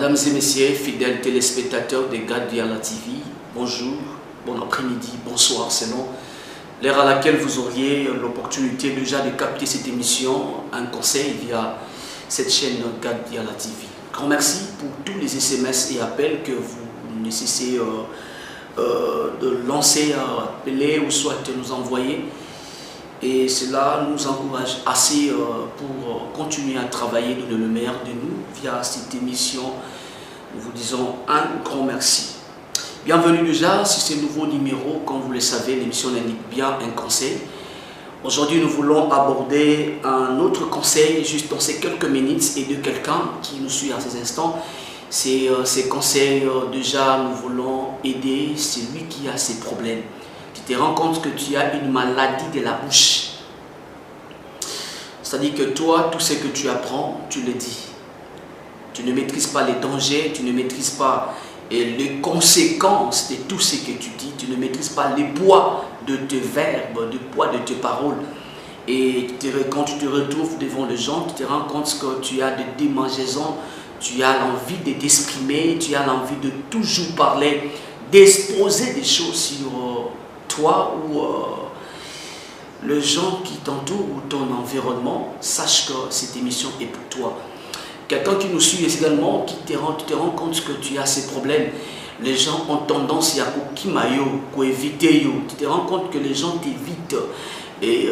Mesdames et messieurs, fidèles téléspectateurs de Gadiala TV, bonjour, bon après-midi, bonsoir selon l'heure à laquelle vous auriez l'opportunité déjà de capter cette émission, un conseil via cette chaîne Gadiala TV. Grand merci pour tous les SMS et appels que vous nécessitez de lancer, appeler ou soit nous envoyer. Et cela nous encourage assez pour continuer à travailler, donner le meilleur de nous via cette émission. Nous vous disons un grand merci. Bienvenue déjà sur ce nouveau numéro. Comme vous le savez, l'émission indique bien un conseil. Aujourd'hui, nous voulons aborder un autre conseil juste dans ces quelques minutes et de quelqu'un qui nous suit à ces instants. Ces conseils, déjà, nous voulons aider celui qui a ses problèmes. Tu te rends compte que tu as une maladie de la bouche. C'est-à-dire que toi, tout ce que tu apprends, tu le dis. Tu ne maîtrises pas les dangers, tu ne maîtrises pas les conséquences de tout ce que tu dis. Tu ne maîtrises pas le poids de tes verbes, le poids de tes paroles. Et quand tu te retrouves devant les gens, tu te rends compte que tu as des démangeaisons, tu as l'envie de t'exprimer, tu as l'envie de toujours parler, d'exposer des choses sur toi ou les gens qui t'entourent ou ton environnement. Sache que cette émission est pour toi. Quelqu'un qui nous suit également, tu te rends compte que tu as ces problèmes. Les gens ont tendance à éviter. Tu te rends compte que les gens t'évitent. Et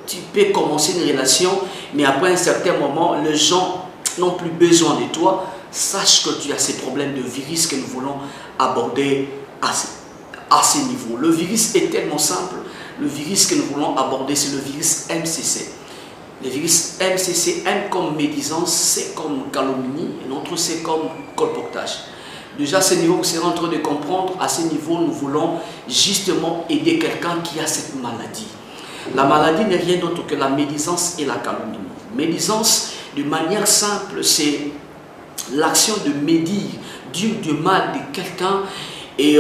tu peux commencer une relation, mais après un certain moment, les gens n'ont plus besoin de toi. Sache que tu as ces problèmes de virus que nous voulons aborder à ce niveau. Le virus est tellement simple. Le virus que nous voulons aborder, c'est le virus MCC. Le virus MCC, M comme médisance, C comme calomnie, et l'autre C comme colportage. Déjà, à ce niveau, vous serez en train de comprendre. À ce niveau, nous voulons justement aider quelqu'un qui a cette maladie. La maladie n'est rien d'autre que la médisance et la calomnie. Médisance, de manière simple, c'est l'action de médire, dire du mal de quelqu'un et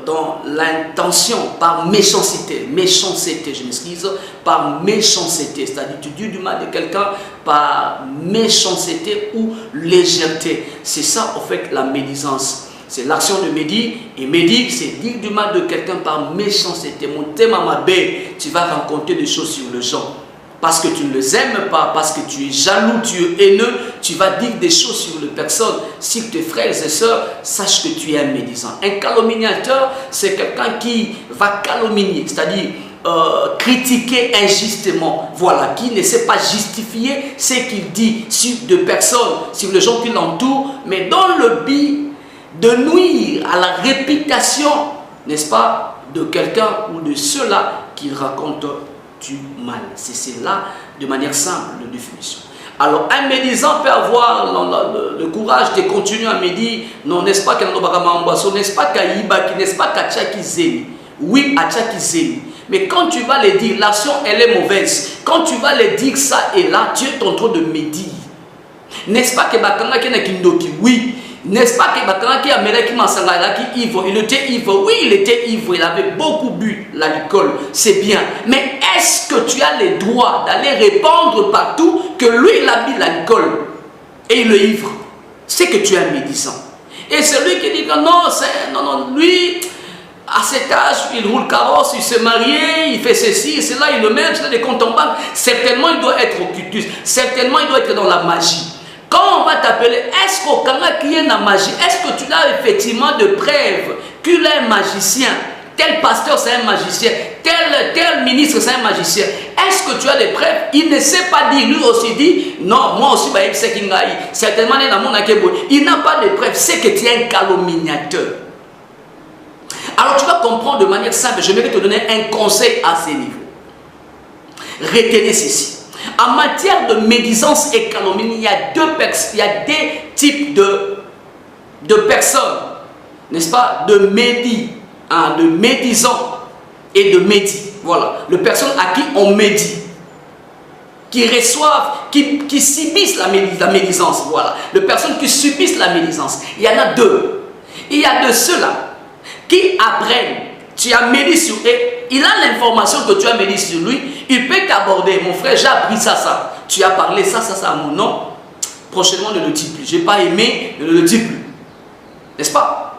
dans l'intention, par méchanceté, je m'excuse, par méchanceté, c'est-à-dire tu dis du mal de quelqu'un par méchanceté ou légèreté. C'est ça en fait la médisance. C'est l'action de médire, et médire c'est dire du mal de quelqu'un par méchanceté. Mon thème à ma baie, tu vas rencontrer des choses sur les gens. Parce que tu ne les aimes pas, parce que tu es jaloux, tu es haineux, tu vas dire des choses sur les personnes. Si tes frères et sœurs, sache que tu es un médisant. Un calomniateur, c'est quelqu'un qui va calomnier, c'est-à-dire critiquer injustement. Voilà, qui ne sait pas justifier ce qu'il dit sur des personnes, sur les gens qui l'entourent, mais dans le but de nuire à la réputation, n'est-ce pas, de quelqu'un ou de ceux-là qui racontent du mal. C'est là, de manière simple, la définition. Alors, un médisant peut avoir le courage de continuer à médire, non, n'est-ce pas, n'est-ce pas, n'est-ce pas, oui, mais quand tu vas le dire, l'action, elle est mauvaise. Quand tu vas le dire ça et là, tu es en train de médire. N'est-ce pas que oui. N'est-ce pas que Bakanaki Amériki Masangalaki ivre, il était ivre, oui il était ivre, il avait beaucoup bu l'alcool, c'est bien. Mais est-ce que tu as le droit d'aller répandre partout que lui il a bu l'alcool et il est ivre? C'est que tu es un médisant. Et celui qui dit que non, lui, à cet âge, il roule carrosse, il s'est marié, il fait ceci, cela, il le met, il a des comptes en banque. Certainement il doit être occultus, certainement il doit être dans la magie. Quand on va t'appeler, est-ce qu'au Kanga qui est dans la magie, est-ce que tu as effectivement de preuves qu'il est un magicien? Tel pasteur c'est un magicien, tel ministre c'est un magicien. Est-ce que tu as des preuves? Il ne sait pas dire, lui aussi dit, non, moi aussi, certainement il n'a pas de preuves, c'est que tu es un calomniateur. Alors tu vas comprendre de manière simple, je vais te donner un conseil à ce niveau. Retenez ceci. En matière de médisance et calomnie, il y a deux types de personnes, n'est-ce pas? De médisants et de médis. Voilà, les personnes à qui on médit, qui reçoivent, qui subissent la médisance. Voilà, les personnes qui subissent la médisance. Il y en a deux. Il y a de ceux-là qui apprennent. Tu as médit sur eux, il a l'information que tu as médit sur lui, il peut t'aborder. Mon frère, j'ai appris ça. Tu as parlé ça à mon nom. prochainement ne le dis plus. Je n'ai pas aimé, ne le dis plus. N'est-ce pas?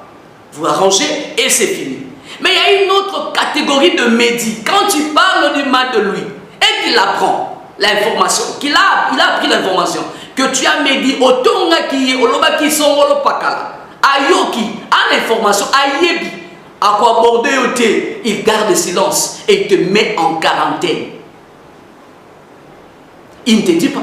Vous arrangez et c'est fini. Mais il y a une autre catégorie de médis. Quand tu parles du mal de lui et qu'il apprend l'information, il a appris l'information, que tu as médit autant qui est sont pakala, ayoki, a l'information, ayebi, à quoi aborder au thé, il garde le silence et il te met en quarantaine. Il ne te dit pas.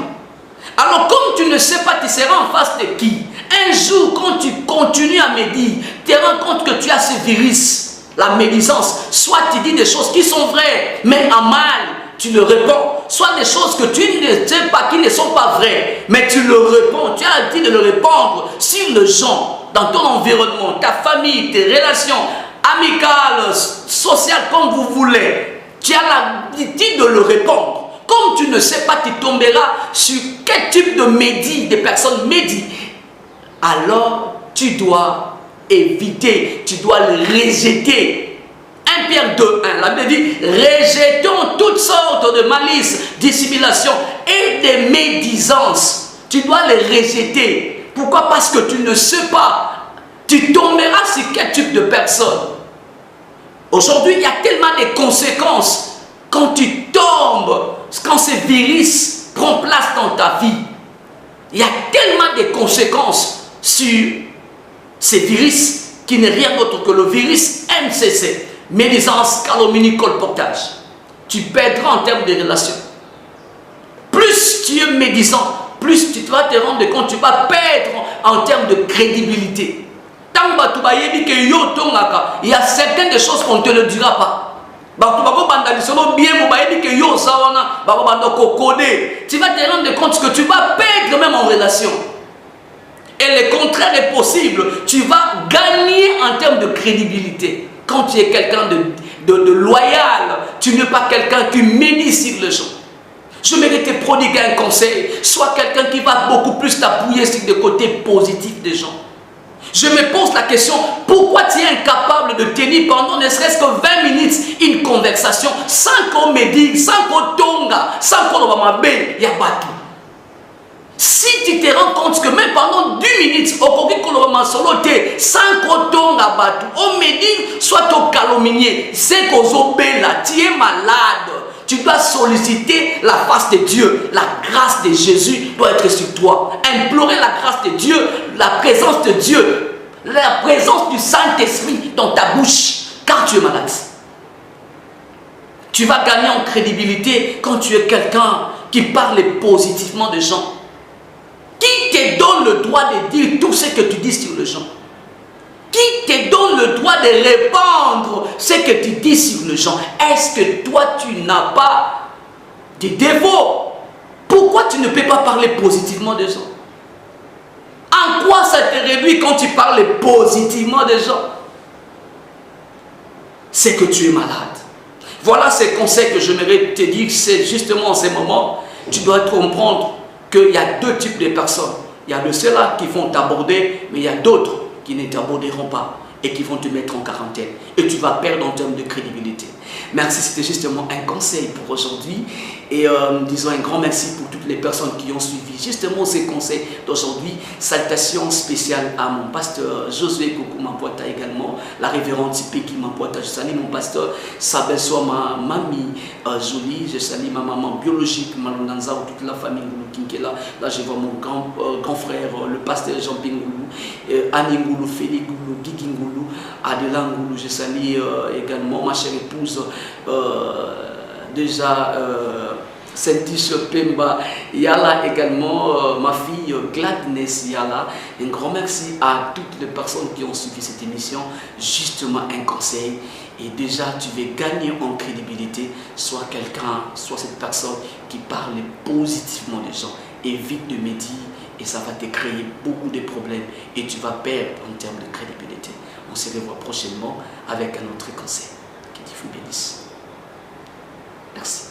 Alors comme tu ne sais pas, tu seras en face de qui? Un jour, quand tu continues à médire, tu te rends compte que tu as ce virus, la médisance. Soit tu dis des choses qui sont vraies, mais en mal, tu le réponds. Soit des choses que tu ne sais pas, qui ne sont pas vraies, mais tu le réponds. Tu as dit de le répandre sur le gens, dans ton environnement, ta famille, tes relations amicales, sociales, comme vous voulez. Tu as l'habitude de le répondre. Comme tu ne sais pas, tu tomberas sur quel type de médit, de personnes médit. Alors, tu dois éviter, tu dois le rejeter. 1 Pierre 2:1, la Bible dit, rejetons toutes sortes de malice, dissimulation et de médisances. Tu dois les rejeter. Pourquoi? Parce que tu ne sais pas. Tu tomberas sur quel type de personne. Aujourd'hui, il y a tellement de conséquences quand tu tombes, quand ce virus prend place dans ta vie. Il y a tellement de conséquences sur ces virus qui n'est rien d'autre que le virus MCC, médisance, calomnie, colportage. Tu perdras en termes de relations. Plus tu es médisant, plus tu vas te rendre compte, tu vas perdre en termes de crédibilité. Il y a certaines des choses qu'on ne te le dira pas. Tu vas te rendre compte que tu vas perdre même en relation. Et le contraire est possible. Tu vas gagner en termes de crédibilité. Quand tu es quelqu'un de loyal, tu n'es pas quelqu'un qui médise sur les gens. Je mérite te prodiguer un conseil. Sois quelqu'un qui va beaucoup plus t'appuyer sur des côtés positifs des gens. Je me pose la question, pourquoi tu es incapable de tenir pendant ne serait-ce que 20 minutes une conversation sans qu'on médite, sans qu'on tonga, sans qu'on va m'abbé, il y a pas tout. Si tu te rends compte que même pendant 10 minutes, au sans qu'on tonga batou, on médite, soit au calomnier, c'est qu'on là, tu es malade. Tu dois solliciter la face de Dieu. La grâce de Jésus doit être sur toi. Implorer la grâce de Dieu, la présence de Dieu, la présence du Saint-Esprit dans ta bouche, car tu es malade. Tu vas gagner en crédibilité quand tu es quelqu'un qui parle positivement des gens. Qui te donne le droit de dire tout ce que tu dis sur les gens? Qui te donne le droit de répandre ce que tu dis sur les gens? Est-ce que toi, tu n'as pas de dévots? Pourquoi tu ne peux pas parler positivement des gens? En quoi ça te réduit quand tu parles positivement des gens? C'est que tu es malade. Voilà ces conseils que j'aimerais te dire. C'est justement en ces moments, tu dois comprendre qu'il y a deux types de personnes. Il y a de ceux-là qui vont t'aborder, mais il y a d'autres qui ne t'aborderont pas et qui vont te mettre en quarantaine. Et tu vas perdre en termes de crédibilité. Merci, c'était justement un conseil pour aujourd'hui. Et disons un grand merci pour toutes les personnes qui ont suivi justement ces conseils d'aujourd'hui. Salutations spéciales à mon pasteur Josué Koukou Mampoata également, la révérende Tipeki Mampoata. Je salue mon pasteur Sabessoa, ma mamie Jolie. Je salue ma maman biologique, Malonanza, ou toute la famille Kinkela. Là, je vois mon grand frère, le pasteur Jean-Pierre Ngoulou, Annie Ngoulou, Félix Ngoulou, Guigui Ngoulou, Adela Ngoulou. Je salue également ma chère épouse. Déjà Saint-Tiche Pemba Yala également, ma fille Gladness Yala. Un grand merci à toutes les personnes qui ont suivi cette émission. Justement un conseil, et déjà tu veux gagner en crédibilité. Sois quelqu'un, soit cette personne qui parle positivement des gens. Évite de médire et ça va te créer beaucoup de problèmes et tu vas perdre en termes de crédibilité. On se revoit prochainement avec un autre conseil. Que Dieu vous bénisse. Merci.